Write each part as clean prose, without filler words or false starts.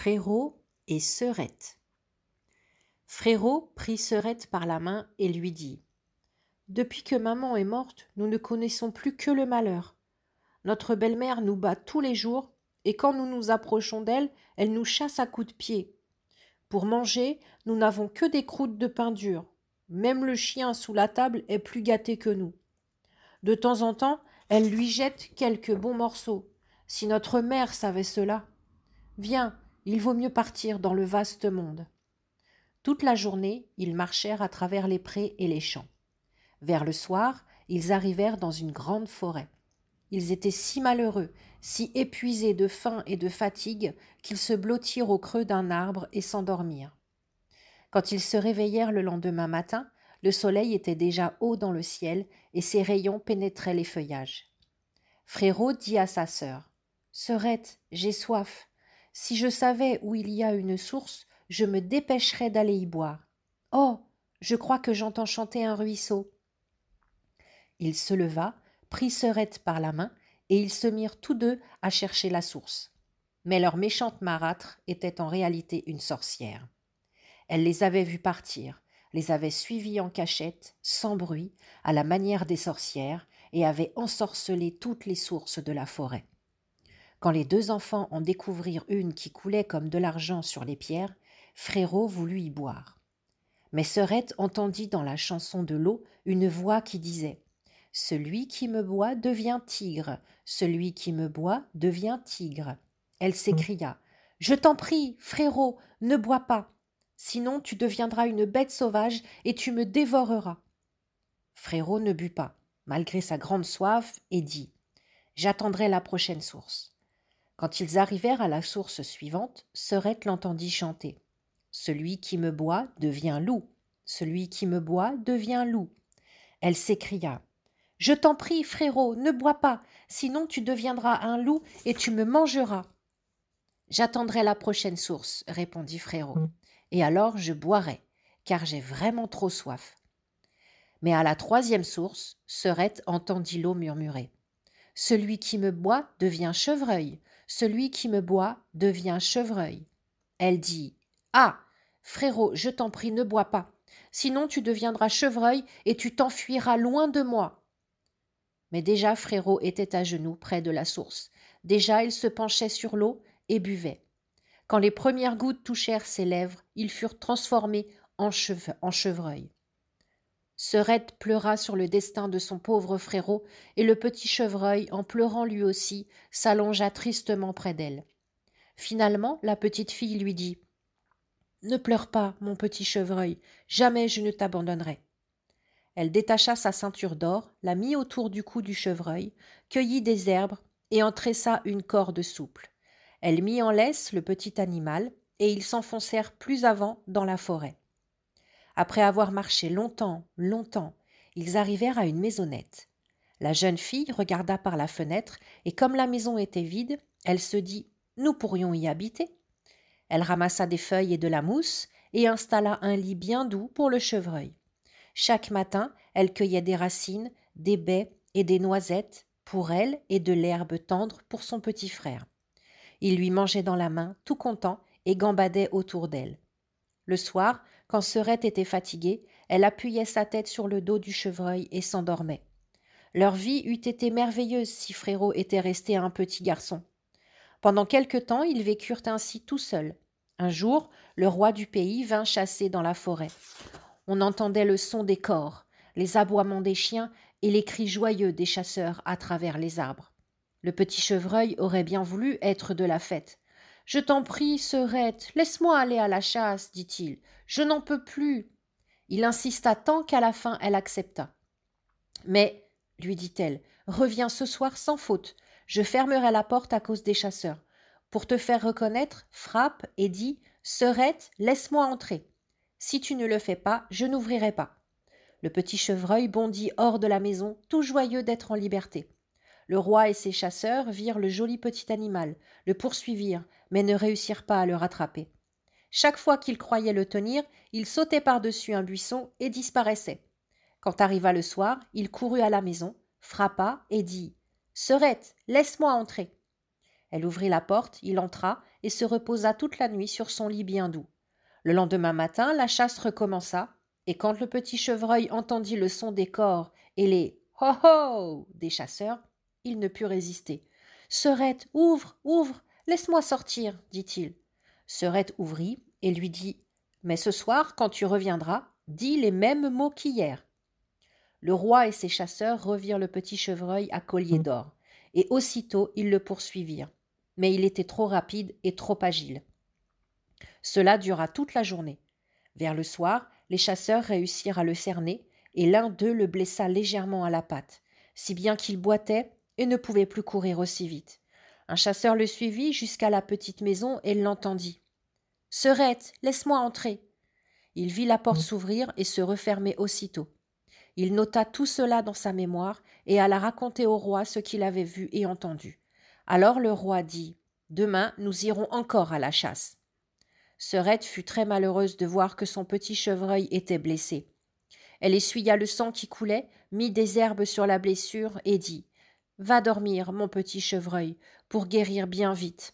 Frérot et Sœurette. Frérot prit Sœurette par la main et lui dit : « Depuis que maman est morte, nous ne connaissons plus que le malheur. Notre belle-mère nous bat tous les jours, et quand nous nous approchons d'elle, elle nous chasse à coups de pied. Pour manger, nous n'avons que des croûtes de pain dur. Même le chien sous la table est plus gâté que nous. De temps en temps, elle lui jette quelques bons morceaux. Si notre mère savait cela. Viens, il vaut mieux partir dans le vaste monde. » Toute la journée, ils marchèrent à travers les prés et les champs. Vers le soir, ils arrivèrent dans une grande forêt. Ils étaient si malheureux, si épuisés de faim et de fatigue, qu'ils se blottirent au creux d'un arbre et s'endormirent. Quand ils se réveillèrent le lendemain matin, le soleil était déjà haut dans le ciel et ses rayons pénétraient les feuillages. Frérot dit à sa sœur : « Sœurette, j'ai soif. Si je savais où il y a une source, je me dépêcherais d'aller y boire. Oh, je crois que j'entends chanter un ruisseau. » Il se leva, prit Sœurette par la main, et ils se mirent tous deux à chercher la source. Mais leur méchante marâtre était en réalité une sorcière. Elle les avait vus partir, les avait suivis en cachette, sans bruit, à la manière des sorcières, et avait ensorcelé toutes les sources de la forêt. Quand les deux enfants en découvrirent une qui coulait comme de l'argent sur les pierres, Frérot voulut y boire. Mais Sœurette entendit dans la chanson de l'eau une voix qui disait : « Celui qui me boit devient tigre, celui qui me boit devient tigre. » Elle s'écria : « Je t'en prie, Frérot, ne bois pas, sinon tu deviendras une bête sauvage et tu me dévoreras. » Frérot ne but pas, malgré sa grande soif, et dit : « J'attendrai la prochaine source. » Quand ils arrivèrent à la source suivante, Sœurette l'entendit chanter : « Celui qui me boit devient loup, celui qui me boit devient loup. » Elle s'écria : « Je t'en prie, Frérot, ne bois pas, sinon tu deviendras un loup et tu me mangeras. »« J'attendrai la prochaine source, » répondit Frérot, « et alors je boirai, car j'ai vraiment trop soif. » Mais à la troisième source, Sœurette entendit l'eau murmurer : « Celui qui me boit devient chevreuil, celui qui me boit devient chevreuil. » Elle dit : « Ah, Frérot, je t'en prie, ne bois pas, sinon tu deviendras chevreuil et tu t'enfuiras loin de moi. » Mais déjà Frérot était à genoux près de la source. Déjà il se penchait sur l'eau et buvait. Quand les premières gouttes touchèrent ses lèvres, ils furent transformés en chevreuil. Sœurette pleura sur le destin de son pauvre Frérot, et le petit chevreuil, en pleurant lui aussi, s'allongea tristement près d'elle. Finalement, la petite fille lui dit : « Ne pleure pas, mon petit chevreuil, jamais je ne t'abandonnerai. » Elle détacha sa ceinture d'or, la mit autour du cou du chevreuil, cueillit des herbes et en tressa une corde souple. Elle mit en laisse le petit animal, et ils s'enfoncèrent plus avant dans la forêt. Après avoir marché longtemps, ils arrivèrent à une maisonnette. La jeune fille regarda par la fenêtre, et comme la maison était vide, elle se dit : « Nous pourrions y habiter. » Elle ramassa des feuilles et de la mousse, et installa un lit bien doux pour le chevreuil. Chaque matin, elle cueillait des racines, des baies et des noisettes pour elle et de l'herbe tendre pour son petit frère. Il lui mangeait dans la main, tout content, et gambadait autour d'elle. Le soir, quand Sœurette était fatiguée, elle appuyait sa tête sur le dos du chevreuil et s'endormait. Leur vie eût été merveilleuse si Frérot était resté un petit garçon. Pendant quelque temps, ils vécurent ainsi tout seuls. Un jour, le roi du pays vint chasser dans la forêt. On entendait le son des cors, les aboiements des chiens et les cris joyeux des chasseurs à travers les arbres. Le petit chevreuil aurait bien voulu être de la fête. « Je t'en prie, Sœurette, laisse-moi aller à la chasse, dit-il. Je n'en peux plus. » Il insista tant qu'à la fin elle accepta. « Mais, lui dit-elle, reviens ce soir sans faute. Je fermerai la porte à cause des chasseurs. Pour te faire reconnaître, frappe et dis : Sœurette, laisse-moi entrer. Si tu ne le fais pas, je n'ouvrirai pas. » Le petit chevreuil bondit hors de la maison, tout joyeux d'être en liberté. Le roi et ses chasseurs virent le joli petit animal, le poursuivirent, mais ne réussirent pas à le rattraper. Chaque fois qu'ils croyaient le tenir, il sautait par-dessus un buisson et disparaissait. Quand arriva le soir, il courut à la maison, frappa et dit : « Sœurette, laisse-moi entrer. » Elle ouvrit la porte, il entra, et se reposa toute la nuit sur son lit bien doux. Le lendemain matin, la chasse recommença, et quand le petit chevreuil entendit le son des cors et les « ho ho » des chasseurs, il ne put résister. « Serette, ouvre, ouvre, laisse-moi sortir, dit-il. Serette ouvrit et lui dit « Mais ce soir, quand tu reviendras, dis les mêmes mots qu'hier. » Le roi et ses chasseurs revirent le petit chevreuil à collier d'or, et aussitôt ils le poursuivirent. Mais il était trop rapide et trop agile. Cela dura toute la journée. Vers le soir, les chasseurs réussirent à le cerner, et l'un d'eux le blessa légèrement à la patte, si bien qu'il boitait et ne pouvait plus courir aussi vite. Un chasseur le suivit jusqu'à la petite maison et l'entendit. « Serette, laisse-moi entrer. » Il vit la porte s'ouvrir et se refermer aussitôt. Il nota tout cela dans sa mémoire et alla raconter au roi ce qu'il avait vu et entendu. Alors le roi dit « Demain, nous irons encore à la chasse. » Serette fut très malheureuse de voir que son petit chevreuil était blessé. Elle essuya le sang qui coulait, mit des herbes sur la blessure et dit « Va dormir, mon petit chevreuil, pour guérir bien vite. »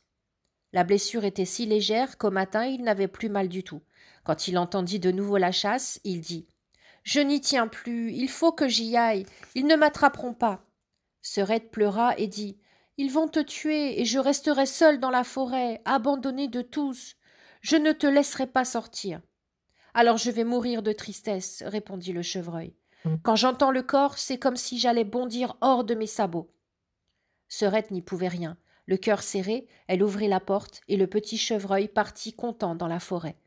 La blessure était si légère qu'au matin il n'avait plus mal du tout. Quand il entendit de nouveau la chasse, il dit « Je n'y tiens plus, il faut que j'y aille, ils ne m'attraperont pas. » Serette pleura et dit « Ils vont te tuer et je resterai seule dans la forêt, abandonnée de tous. Je ne te laisserai pas sortir. » « Alors je vais mourir de tristesse, répondit le chevreuil. Quand j'entends le corps, c'est comme si j'allais bondir hors de mes sabots. Serette n'y pouvait rien. Le cœur serré, elle ouvrit la porte et le petit chevreuil partit content dans la forêt.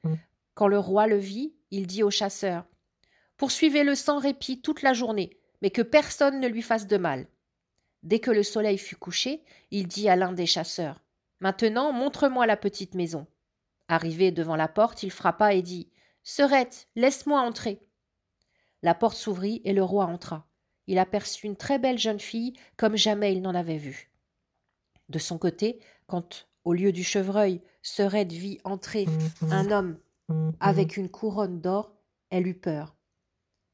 Quand le roi le vit, il dit aux chasseurs « Poursuivez-le sans répit toute la journée, mais que personne ne lui fasse de mal. » Dès que le soleil fut couché, il dit à l'un des chasseurs « Maintenant, montre-moi la petite maison. » Arrivé devant la porte, il frappa et dit « Serette, laisse-moi entrer. » La porte s'ouvrit et le roi entra. Il aperçut une très belle jeune fille comme jamais il n'en avait vue. De son côté, quand, au lieu du chevreuil, Serette vit entrer un homme avec une couronne d'or, elle eut peur.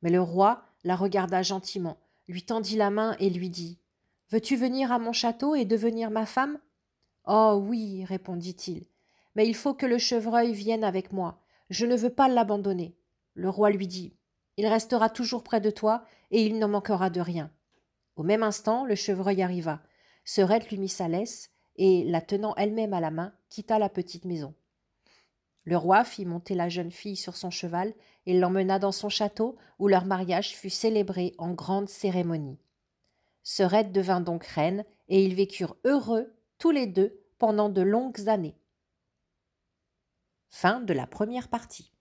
Mais le roi la regarda gentiment, lui tendit la main et lui dit « Veux-tu venir à mon château et devenir ma femme ?»« Oh oui, répondit-il, mais il faut que le chevreuil vienne avec moi. Je ne veux pas l'abandonner. » Le roi lui dit « Il restera toujours près de toi et il ne manquera de rien. » Au même instant, le chevreuil arriva. Serette lui mit sa laisse et, la tenant elle-même à la main, quitta la petite maison. Le roi fit monter la jeune fille sur son cheval et l'emmena dans son château où leur mariage fut célébré en grande cérémonie. Serette devint donc reine et ils vécurent heureux tous les deux pendant de longues années. Fin de la première partie.